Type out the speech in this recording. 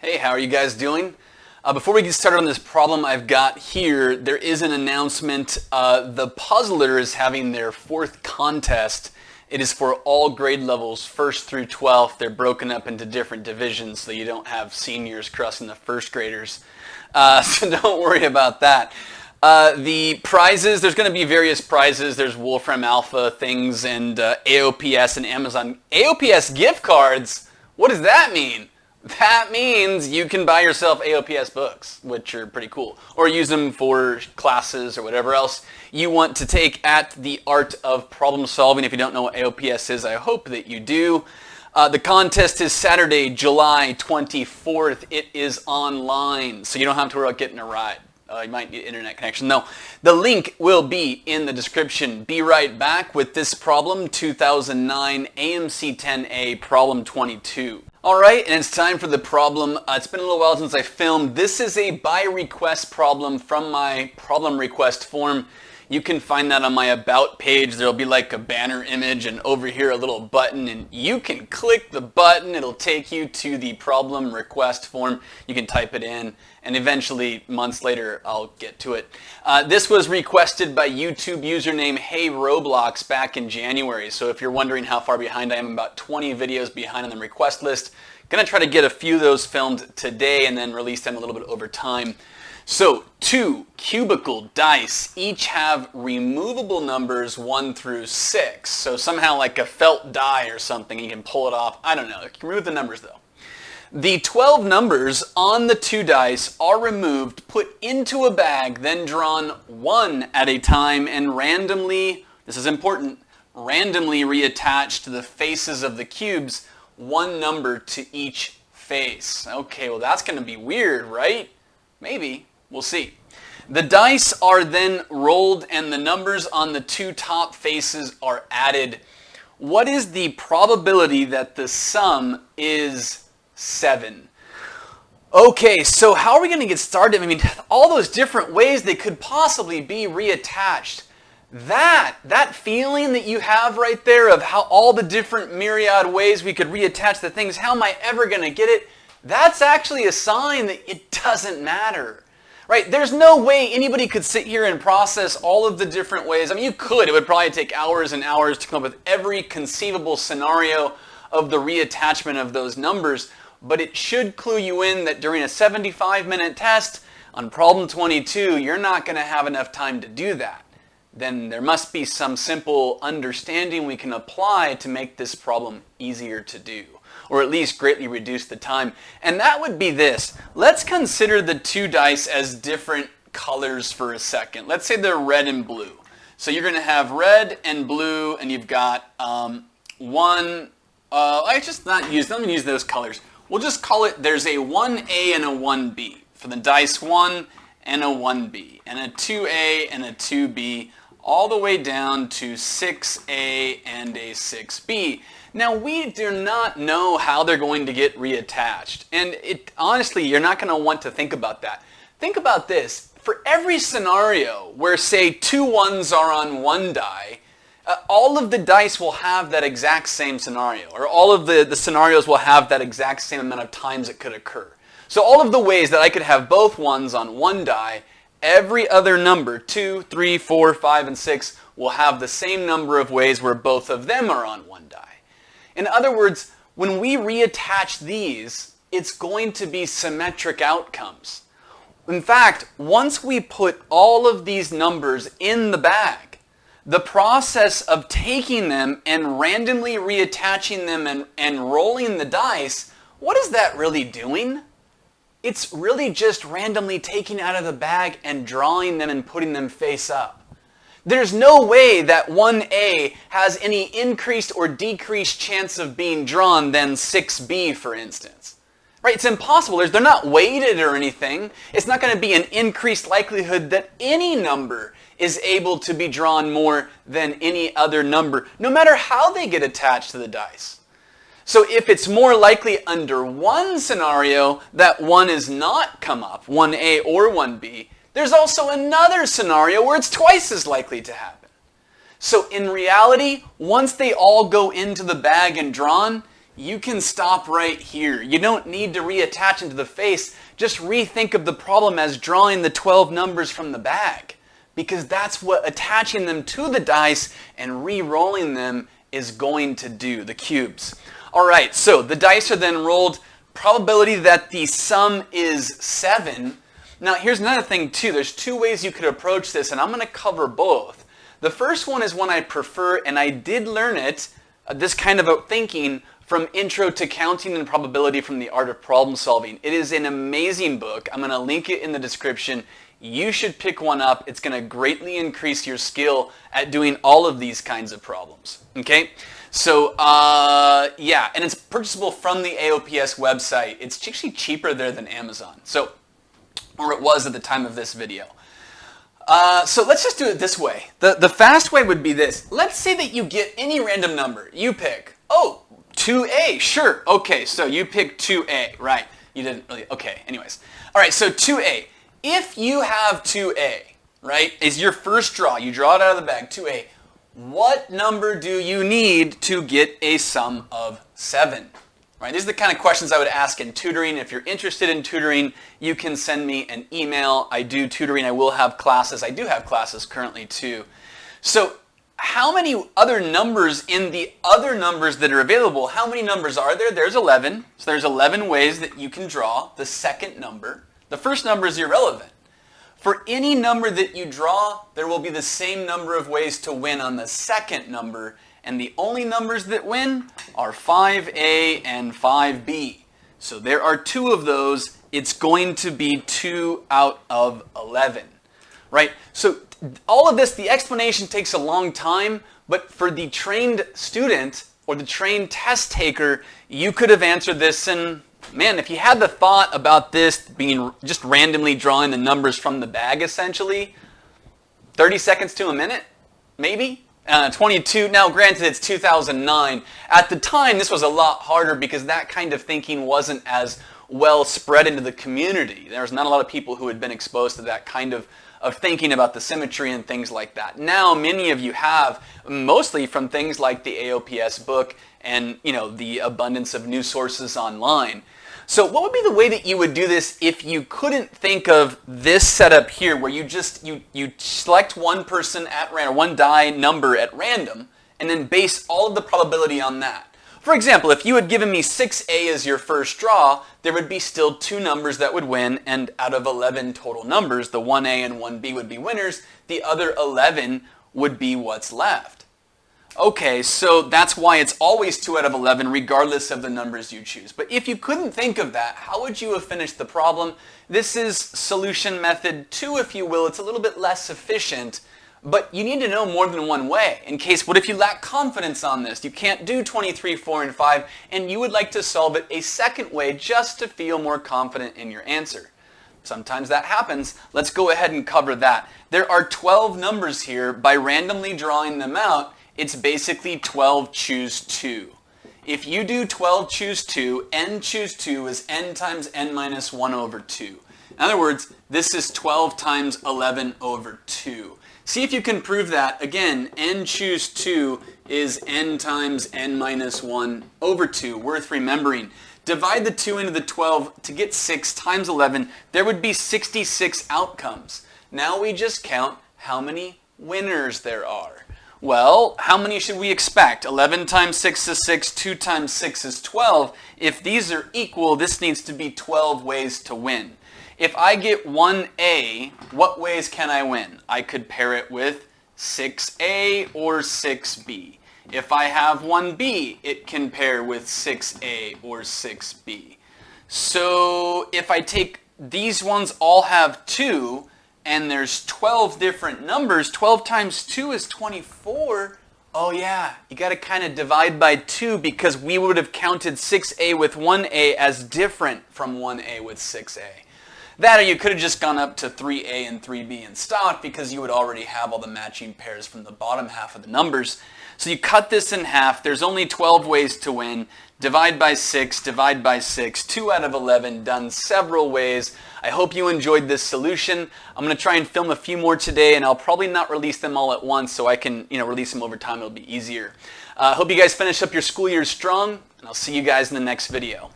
Hey, how are you guys doing? Before we get started on this problem I've got here, there is an announcement. ThePuzzlr is having their 4th contest. It is for all grade levels, 1st through 12th. They're broken up into different divisions so you don't have seniors crossing the 1st graders. So don't worry about that. The prizes, there's going to be various prizes. There's Wolfram Alpha things and AOPS and Amazon. AOPS Gift-Cards? What does that mean? That means you can buy yourself AOPS books, which are pretty cool, or use them for classes or whatever else you want to take at the Art of Problem Solving. If you don't know what AOPS is, I hope that you do. The contest is Saturday, July 24th. It is online, so you don't have to worry about getting a ride. You might need internet connection. No, the link will be in the description. Be right back with this problem, 2009 AMC 10A, problem 22. Alright, and it's time for the problem. It's been a little while since I filmed. This is a by request problem from my problem request form. You can find that on my About page. There'll be like a banner image and over here a little button, and you can click the button. It'll take you to the problem request form. You can type it in, and eventually, months later, I'll get to it. This was requested by YouTube username Hey Roblox back in January. So if you're wondering how far behind I am, I'm about 20 videos behind on the request list. Gonna try to get a few of those filmed today and then release them a little bit over time. So 2 cubical dice each have removable numbers 1 through 6. So somehow like a felt die or something, you can pull it off. I don't know. You can remove the numbers though. The 12 numbers on the 2 dice are removed, put into a bag, then drawn one at a time and randomly, this is important, randomly reattached to the faces of the cubes, one number to each face. Okay, well that's going to be weird, right? Maybe. We'll see. The dice are then rolled and the numbers on the 2 top faces are added. What is the probability that the sum is 7? Okay, so how are we going to get started? I mean, all those different ways they could possibly be reattached. That feeling that you have right there of how all the different myriad ways we could reattach the things, how am I ever going to get it? That's actually a sign that it doesn't matter. Right? There's no way anybody could sit here and process all of the different ways. I mean, you could. It would probably take hours and hours to come up with every conceivable scenario of the reattachment of those numbers. But it should clue you in that during a 75-minute test on problem 22, you're not going to have enough time to do that. Then there must be some simple understanding we can apply to make this problem easier to do, or at least greatly reduce the time. And that would be this. Let's consider the 2 dice as different colors for a second. Let's say they're red and blue. So you're going to have red and blue, and you've got let me use those colors. We'll just call it, there's a 1A and a 1B. For the dice 1 and a 1B, and a 2A and a 2B, all the way down to 6A and a 6B. Now, we do not know how they're going to get reattached. And honestly, you're not going to want to think about that. Think about this. For every scenario where, say, 2 1s are on one die, all of the dice will have that exact same scenario. Or all of the scenarios will have that exact same amount of times it could occur. So all of the ways that I could have both 1s on one die, every other number, 2, 3, 4, 5, and 6, will have the same number of ways where both of them are on one die. In other words, when we reattach these, it's going to be symmetric outcomes. In fact, once we put all of these numbers in the bag, the process of taking them and randomly reattaching them and rolling the dice, what is that really doing? It's really just randomly taking out of the bag and drawing them and putting them face up. There's no way that 1A has any increased or decreased chance of being drawn than 6B, for instance. Right? It's impossible. They're not weighted or anything. It's not going to be an increased likelihood that any number is able to be drawn more than any other number, no matter how they get attached to the dice. So if it's more likely under one scenario that 1 is not come up, 1A or 1B, there's also another scenario where it's twice as likely to happen. So in reality, once they all go into the bag and drawn, you can stop right here. You don't need to reattach them to the face. Just rethink of the problem as drawing the 12 numbers from the bag, because that's what attaching them to the dice and re-rolling them is going to do, the cubes. All right, so the dice are then rolled. Probability that the sum is 7. Now here's another thing too. There's two ways you could approach this, and I'm going to cover both. The first one is one I prefer, and I did learn it, this kind of a thinking, from Intro to Counting and Probability from the Art of Problem Solving. It is an amazing book. I'm going to link it in the description. You should pick one up. It's going to greatly increase your skill at doing all of these kinds of problems. Okay? So, yeah, and it's purchasable from the AOPS website. It's actually cheaper there than Amazon. So, or it was at the time of this video. So let's just do it this way. The fast way would be this. Let's say that you get any random number. You pick, 2A, sure. Okay, so you pick 2A, right. You didn't really, okay, anyways. All right, so 2A. If you have 2A, right, is your first draw, you draw it out of the bag, 2A, what number do you need to get a sum of 7? Right, these are the kind of questions I would ask in tutoring. If you're interested in tutoring, you can send me an email. I do tutoring. I will have classes. I do have classes currently too. So how many other numbers in the other numbers that are available, how many numbers are there? There's 11. So there's 11 ways that you can draw the second number. The first number is irrelevant. For any number that you draw, there will be the same number of ways to win on the second number, and the only numbers that win are 5A and 5B. So there are 2 of those. It's going to be 2 out of 11, right? So all of this, the explanation takes a long time, but for the trained student or the trained test taker, you could have answered this in, man, if you had the thought about this being just randomly drawing the numbers from the bag essentially, 30 seconds to a minute, maybe? 22, now granted it's 2009. At the time this was a lot harder because that kind of thinking wasn't as well spread into the community. There was not a lot of people who had been exposed to that kind of thinking about the symmetry and things like that. Now many of you have, mostly from things like the AOPS book and the abundance of news sources online. So what would be the way that you would do this if you couldn't think of this setup here where you just you select one person at random, one die number at random, and then base all of the probability on that? For example, if you had given me 6A as your first draw, there would be still 2 numbers that would win, and out of 11 total numbers, the 1A and 1B would be winners, the other 11 would be what's left. Okay, so that's why it's always 2 out of 11 regardless of the numbers you choose. But if you couldn't think of that, how would you have finished the problem? This is solution method 2, if you will. It's a little bit less efficient, but you need to know more than one way. In case, what if you lack confidence on this? You can't do 23, 4, and 5, and you would like to solve it a second way just to feel more confident in your answer. Sometimes that happens. Let's go ahead and cover that. There are 12 numbers here. By randomly drawing them out, it's basically 12 choose 2. If you do 12 choose 2, n choose 2 is n times n minus 1 over 2. In other words, this is 12 times 11 over 2. See if you can prove that. Again, n choose 2 is n times n minus 1 over 2. Worth remembering. Divide the 2 into the 12 to get 6 times 11. There would be 66 outcomes. Now we just count how many winners there are. Well, how many should we expect? 11 times 6 is 6, 2 times 6 is 12. If these are equal, this needs to be 12 ways to win. If I get 1A, what ways can I win? I could pair it with 6A or 6B. If I have 1B, it can pair with 6A or 6B. So if I take these ones all have 2, and there's 12 different numbers, 12 times 2 is 24. Oh yeah, you got to kind of divide by 2 because we would have counted 6A with 1A as different from 1A with 6A. That, or you could have just gone up to 3A and 3B and stopped because you would already have all the matching pairs from the bottom half of the numbers. So you cut this in half. There's only 12 ways to win. Divide by 6, divide by 6, 2 out of 11, done several ways. I hope you enjoyed this solution. I'm going to try and film a few more today, and I'll probably not release them all at once so I can release them over time. It'll be easier. Hope you guys finish up your school year strong. and I'll see you guys in the next video.